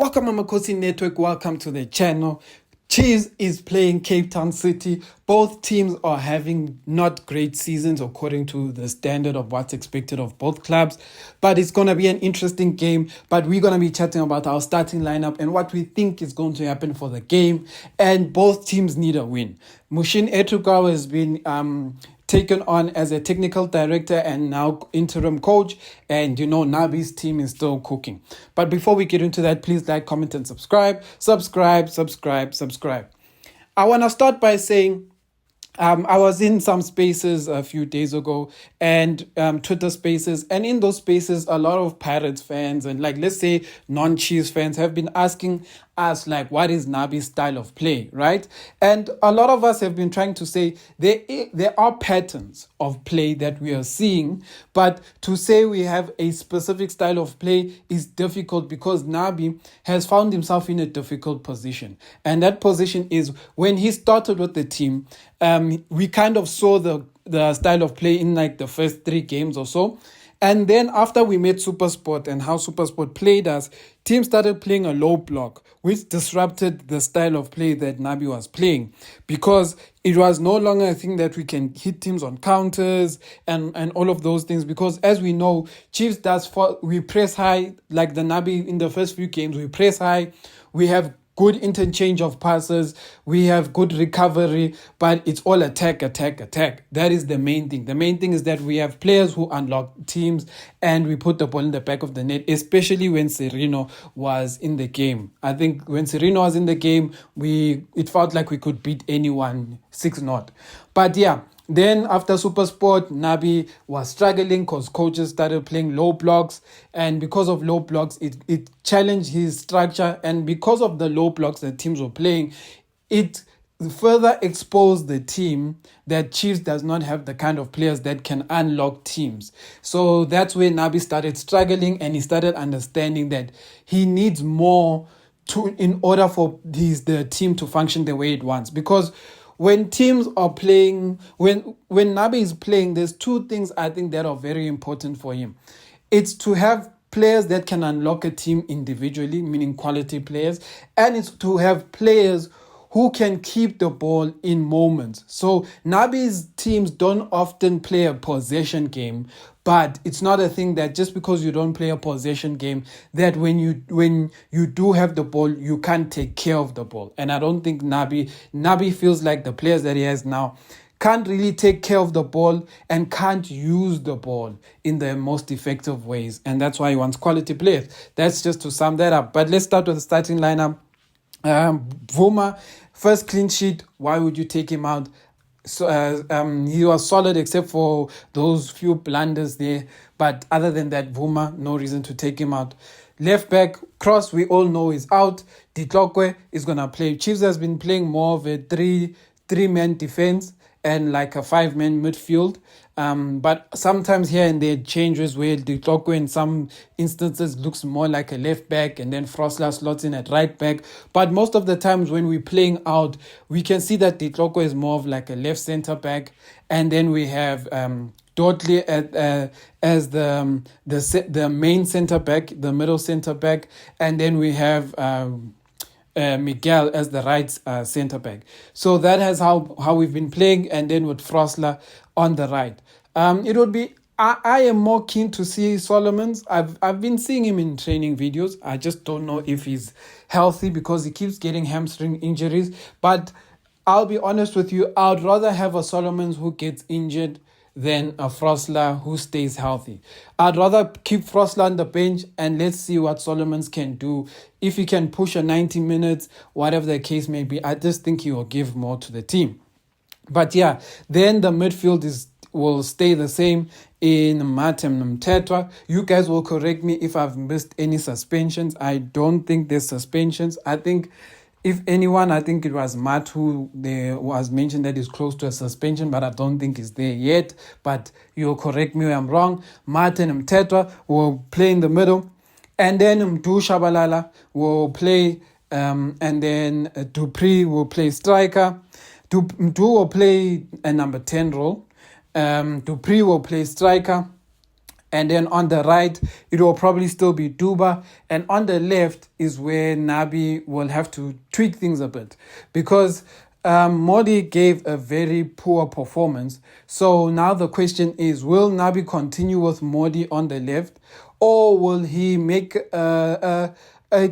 Welcome, Amakhosi Network. Welcome to the channel. Chiefs is playing Cape Town City. Both teams are having not great seasons according to the standard of what's expected of both clubs. But it's going to be an interesting game. But we're going to be chatting about our starting lineup and what we think is going to happen for the game. And both teams need a win. Mushin Etukawa has been taken on as a technical director and now interim coach, and Nabi's team is still cooking. But before we get into that, please like, comment, and subscribe. Subscribe. I want to start by saying I was in some spaces a few days ago, and Twitter spaces, and in those spaces a lot of Pirates fans and let's say non-Chiefs fans have been asking us what is Nabi's style of play, right? And a lot of us have been trying to say there are patterns of play that we are seeing, but to say we have a specific style of play is difficult because Nabi has found himself in a difficult position. And that position is when he started with the team, we kind of saw the style of play in the first 3 games or so. And then after we made SuperSport and how SuperSport played us, teams started playing a low block, which disrupted the style of play that Nabi was playing because it was no longer a thing that we can hit teams on counters and all of those things. Because as we know, Chiefs we press high, like the Nabi in the first few games, we press high, we have good interchange of passes, we have good recovery, but it's all attack. That is the main thing. The main thing is that we have players who unlock teams and we put the ball in the back of the net, especially when Sereno was in the game. I think when Sereno was in the game, it felt like we could beat anyone 6-0. But yeah, then after SuperSport, Nabi was struggling because coaches started playing low blocks. And because of low blocks, it challenged his structure. And because of the low blocks that teams were playing, it further exposed the team that Chiefs does not have the kind of players that can unlock teams. So that's where Nabi started struggling, and he started understanding that he needs more in order for the team to function the way it wants. Because when teams are playing, when Nabi is playing, there's 2 things I think that are very important for him. It's to have players that can unlock a team individually, meaning quality players, and it's to have players who can keep the ball in moments. So Nabi's teams don't often play a possession game, but it's not a thing that just because you don't play a possession game, that when you do have the ball, you can't take care of the ball. And I don't think Nabi feels like the players that he has now can't really take care of the ball and can't use the ball in the most effective ways. And that's why he wants quality players. That's just to sum that up. But let's start with the starting lineup. Vuma, first clean sheet. Why would you take him out? So he was solid except for those few blunders there. But other than that, Vuma, no reason to take him out. Left back, Cross, we all know is out. Ditlokwe is going to play. Chiefs has been playing more of a three-man defense and like a 5-man midfield. But sometimes here and there changes where Ditlokwe in some instances looks more like a left back and then Frosler slots in at right back. But most of the times when we're playing out, we can see that Ditlokwe is more of like a left center back. And then we have Dudley as the main center back, the middle center back. And then we have Miguel as the right center back. So that has how we've been playing, and then with Frosler on the right. It would be I am more keen to see Solomons. I've been seeing him in training videos. I just don't know if he's healthy because he keeps getting hamstring injuries. But I'll be honest with you, I'd rather have a Solomons who gets injured than a Frosler who stays healthy. I'd rather keep Frosler on the bench and let's see what Solomons can do. If he can push a 90 minutes, whatever the case may be, I just think he will give more to the team. But yeah, then the midfield will stay the same in Matem Mtetwa. You guys will correct me if I've missed any suspensions. I don't think there's suspensions. I think if anyone, I think it was Matt who there was mentioned that is close to a suspension, but I don't think it's there yet. But you'll correct me if I'm wrong. Martin Mtetwa will play in the middle. And then Mdu Shabalala will play, and then Dupree will play striker. Mdu will play a number 10 role. Dupree will play striker. And then on the right, it will probably still be Duba. And on the left is where Nabi will have to tweak things a bit because Modi gave a very poor performance. So now the question is, will Nabi continue with Modi on the left, or will he make a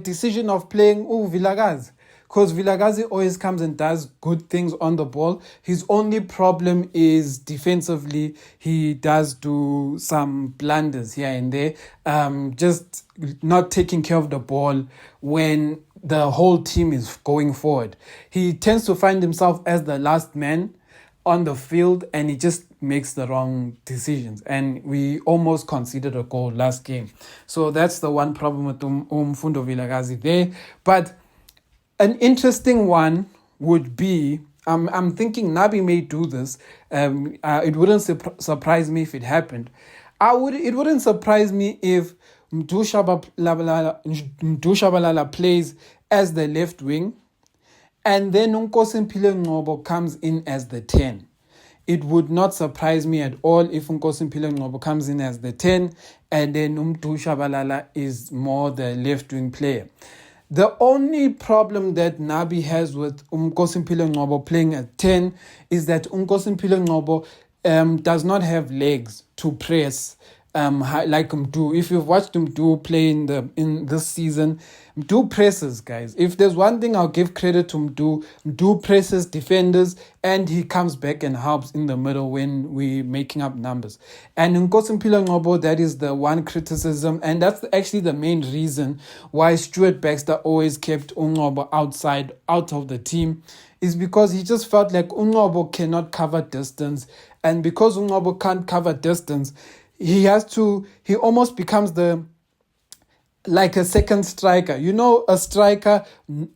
decision of playing Vilakazi? Because Vilakazi always comes and does good things on the ball. His only problem is defensively. He does do some blunders here and there. Just not taking care of the ball when the whole team is going forward. He tends to find himself as the last man on the field, and he just makes the wrong decisions. And we almost conceded a goal last game. So that's the one problem with Mfundo Vilakazi there. But an interesting one would be, I'm thinking Nabi may do this. It wouldn't surprise me if it happened. It wouldn't surprise me if Mdu Shabalala plays as the left wing, and then Nkosi Ngcobo comes in as the 10. It would not surprise me at all if Nkosi Ngcobo comes in as the 10, and then Mdu Shabalala is more the left wing player. The only problem that Nabi has with Nkosi Ngcobo playing at 10 is that Nkosi Ngcobo does not have legs to press like Mdu. If you've watched Mdu play in this season, Mdu presses, guys. If there's one thing I'll give credit to Mdu presses defenders, and he comes back and helps in the middle when we're making up numbers. And Nkosi Ngcobo, that is the one criticism, and that's actually the main reason why Stuart Baxter always kept Ngcobo out of the team, is because he just felt like Ngcobo cannot cover distance, and because Ngcobo can't cover distance, he almost becomes like a second striker. You know, a striker,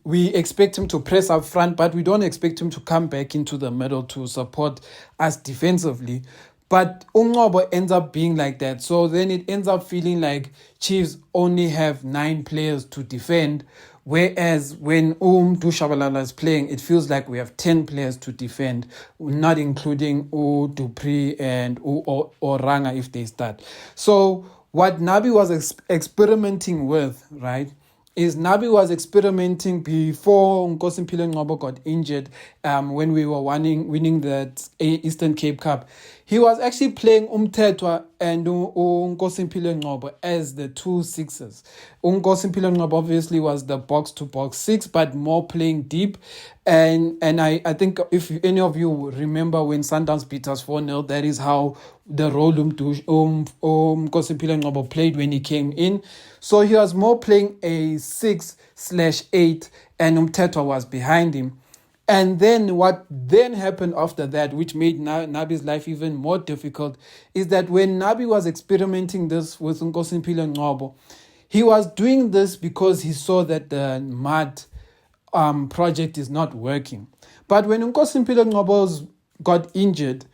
we expect him to press up front, but we don't expect him to come back into the middle to support us defensively. But Ngcobo ends up being like that. So then it ends up feeling like Chiefs only have 9 players to defend, whereas when Mdu Shabalala is playing, it feels like we have 10 players to defend, not including Dupree and Oranga if they start. So what Nabi was experimenting with, right, is Nabi was experimenting before Nkosi Ngcobo got injured when we were winning that Eastern Cape Cup. He was actually playing Umtetwa and Nkosi Ngcobo as the 2 sixes. Nkosi Ngcobo obviously was the box-to-box 6, but more playing deep. And I think if any of you remember when Sundowns beat us 4-0, that is how the role Nkosi Ngcobo played when he came in. So he was more playing a 6/8, and Umtetwa was behind him. And then what then happened after that, which made Nabi's life even more difficult, is that when Nabi was experimenting this with Nkosi Ngcobo, he was doing this because he saw that the MUD project is not working. But when Nkosi Ngcobo got injured,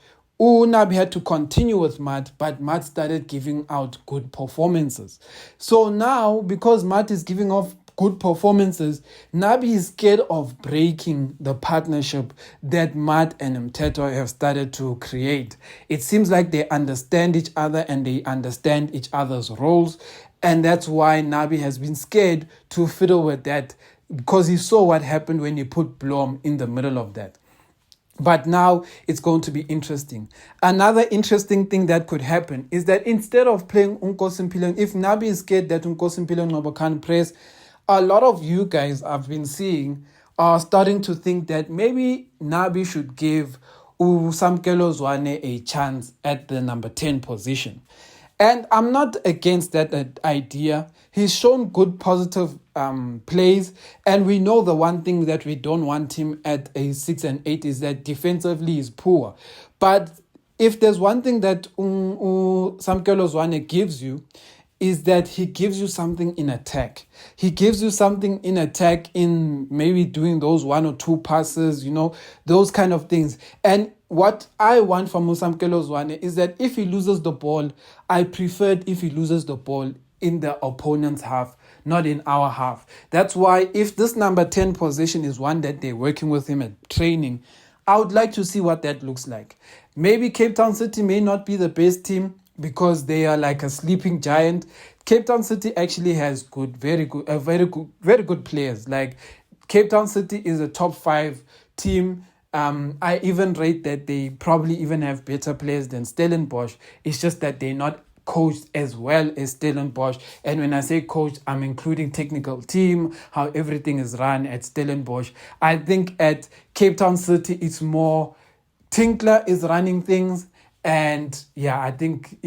Nabi had to continue with MUD, but MUD started giving out good performances. So now, because MUD is giving off good performances, Nabi is scared of breaking the partnership that MUD and Mtetwa have started to create. It seems like they understand each other and they understand each other's roles, and that's why Nabi has been scared to fiddle with that, because he saw what happened when he put Blom in the middle of that. But now it's going to be interesting. Another interesting thing that could happen is that instead of playing Nkosi Ngcobo, if Nabi is scared that Nkosi Ngcobo can't press, a lot of you guys I've been seeing are starting to think that maybe Nabi should give Samkelo Zwane a chance at the number 10 position. And I'm not against that idea. He's shown good positive plays, and we know the one thing that we don't want him at a 6 and 8 is that defensively he's poor. But if there's one thing that Samkelo Zwane gives you, is that he gives you something in attack. He gives you something in attack in maybe doing those 1 or 2 passes, those kind of things. And what I want from Samkelo Zwane is that if he loses the ball, I prefer it if he loses the ball in the opponent's half, not in our half. That's why if this number 10 position is one that they're working with him at training, I would like to see what that looks like. Maybe Cape Town City may not be the best team, because they are like a sleeping giant. Cape Town City actually has very good players. Like Cape Town City is a top 5 team. I even rate that they probably even have better players than Stellenbosch. It's just that they're not coached as well as Stellenbosch. And when I say coached, I'm including technical team, how everything is run at Stellenbosch. I think at Cape Town City, it's more Tinkler is running things. And yeah, I think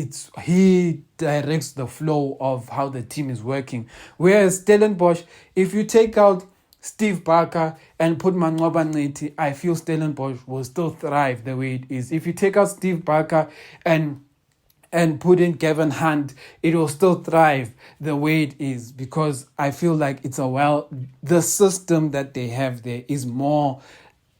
he directs the flow of how the team is working. Whereas Stellenbosch, if you take out Steve Barker and put Manqoba Nciti, I feel Stellenbosch will still thrive the way it is. If you take out Steve Barker and put in Gavin Hunt, it will still thrive the way it is, because I feel like the system that they have there is more,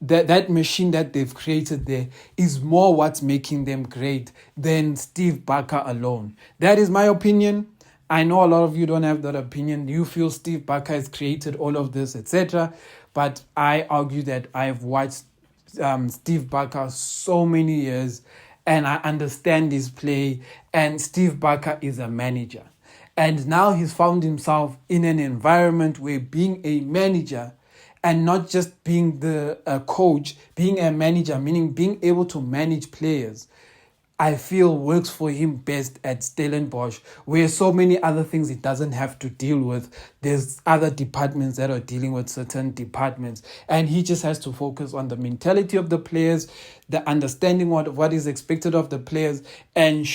that machine that they've created there is more what's making them great than Steve Barker alone. That is my opinion. I know a lot of you don't have that opinion. You feel Steve Barker has created all of this, etc. But I argue that I've watched Steve Barker so many years, and I understand his play. And Steve Barker is a manager. And now he's found himself in an environment where being a manager and not just being a coach, being a manager, meaning being able to manage players, I feel works for him best at Stellenbosch, where so many other things he doesn't have to deal with. There's other departments that are dealing with certain departments, and he just has to focus on the mentality of the players, the understanding what is expected of the players, and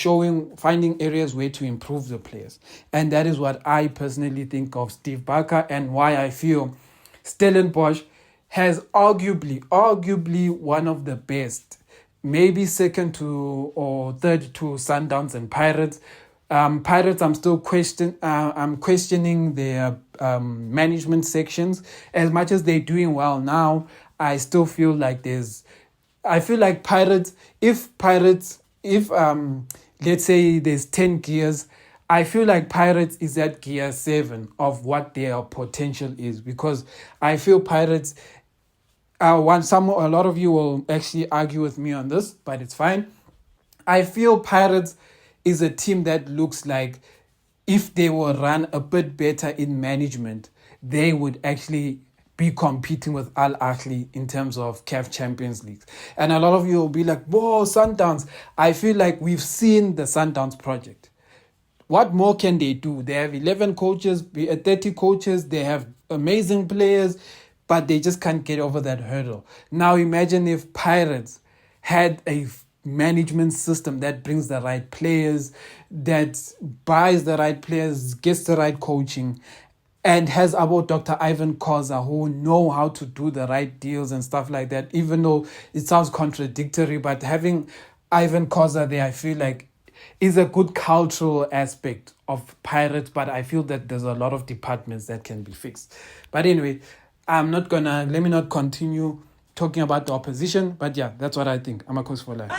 finding areas where to improve the players. And that is what I personally think of Steve Barker, and why I feel Stellenbosch has arguably one of the best, maybe second to or third to Sundowns and Pirates. Pirates, I'm still questioning their management sections. As much as they're doing well now, I still feel like Pirates, if let's say there's 10 gears, I feel like Pirates is at gear 7 of what their potential is, because I feel Pirates, a lot of you will actually argue with me on this, but it's fine. I feel Pirates is a team that looks like if they were run a bit better in management, they would actually be competing with Al Ahly in terms of CAF Champions League. And a lot of you will be like, whoa, Sundowns. I feel like we've seen the Sundowns project. What more can they do? They have 11 coaches, 30 coaches. They have amazing players, but they just can't get over that hurdle. Now imagine if Pirates had a management system that brings the right players, that buys the right players, gets the right coaching, and has about Dr. Ivan Khoza, who know how to do the right deals and stuff like that, even though it sounds contradictory. But having Ivan Khoza there, I feel like is a good cultural aspect of Pirates, but I feel that there's a lot of departments that can be fixed. But anyway, let me not continue talking about the opposition, but yeah, that's what I think. Amakhosi for life.